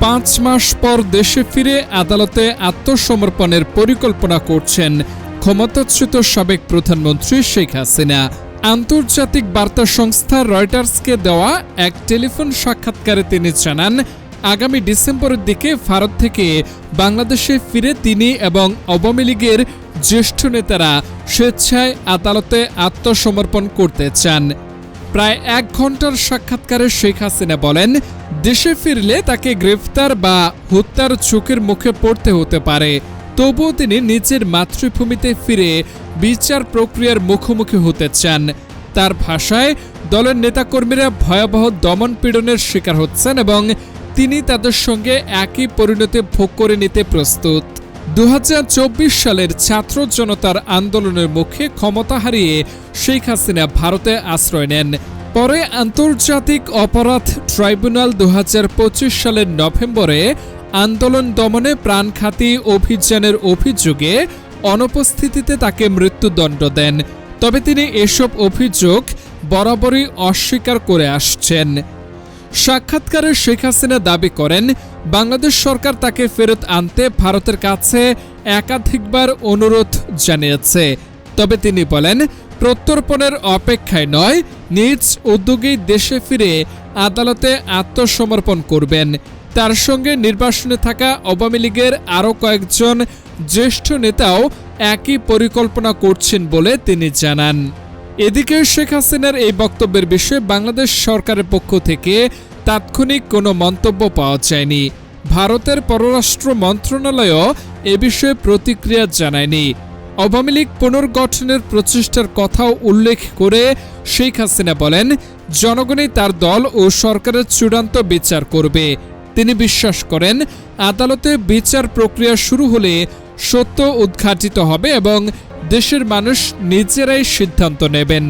5 মাস পর দেশে ফিরে আদালতে আত্মসমর্পণের পরিকল্পনা করছেন ক্ষমতাচ্যুত সাবেক প্রধানমন্ত্রী শেখ হাসিনা। আন্তর্জাতিক বার্তা সংস্থা রয়টার্সকে দেওয়া এক টেলিফোন সাক্ষাৎকারে তিনি জানান, আগামী ডিসেম্বরের দিকে ভারত থেকে বাংলাদেশে ফিরে তিনি এবং আওয়ামী লীগের জ্যেষ্ঠ নেতারা স্বেচ্ছায় আদালতে আত্মসমর্পণ করতে চান। প্রায় 1 ঘন্টার সাক্ষাৎকারে শেখ হাসিনা বলেন, দেশে ফিরলে তাকে গ্রেফতার বা হত্যার চোখের মুখে পড়তে হতে পারে, তবুও তিনি নিজের মাতৃভূমিতে ফিরে বিচার প্রক্রিয়ার মুখোমুখি হতে চান। তার ভাষায়, দলের নেতাকর্মীরা ভয়াবহ দমন-পীড়নের শিকার হচ্ছেন এবং তিনি তাদের সঙ্গে একই পরিণতি ভোগ করে নিতে প্রস্তুত। 2024 সালের ছাত্র জনতার আন্দোলনের মুখে ক্ষমতা হারিয়ে শেখ হাসিনা ভারতে আশ্রয় নেন। পরে আন্তর্জাতিক অপরাধ ট্রাইব্যুনাল 2025 সালের নভেম্বরে আন্দোলন দমনে প্রাণঘাতী অভিযানের অভিযোগে অনুপস্থিতিতে তাকে মৃত্যুদণ্ড দেন। তবে তিনি এসব অভিযোগ বরাবরই অস্বীকার করে আসছেন। সাক্ষাৎকারে শেখ হাসিনা দাবি করেন, বাংলাদেশ সরকার তাকে ফেরত আনতে ভারতের কাছে একাধিকবার অনুরোধ জানিয়েছে। তবে তিনি বলেন, প্রত্যর্পণের অপেক্ষায় নয়, নিজ উদ্যোগেই দেশে ফিরে আদালতে আত্মসমর্পণ করবেন। তার সঙ্গে নির্বাসনে থাকা আওয়ামী লীগের আরও কয়েকজন জ্যেষ্ঠ নেতাও একই পরিকল্পনা করছেন বলে তিনি জানান। এদিকে শেখ হাসিনার এই বক্তব্যের বিষয়ে বাংলাদেশ সরকারের পক্ষ থেকে তাৎক্ষণিক কোনো মন্তব্য পাওয়া যায়নি। ভারতের পররাষ্ট্র মন্ত্রণালয়ও এ বিষয়ে প্রতিক্রিয়া জানায়নি। আওয়ামী লীগ পুনর্গঠনের প্রচেষ্টার কথাও উল্লেখ করে শেখ হাসিনা বলেন, জনগণই তার দল ও সরকারের চূড়ান্ত বিচার করবে। তিনি বিশ্বাস করেন, আদালতে বিচার প্রক্রিয়া শুরু হলে সত্য উদ্ঘাটিত হবে এবং দেশের মানুষ নিজেরাই সিদ্ধান্ত নেবেন।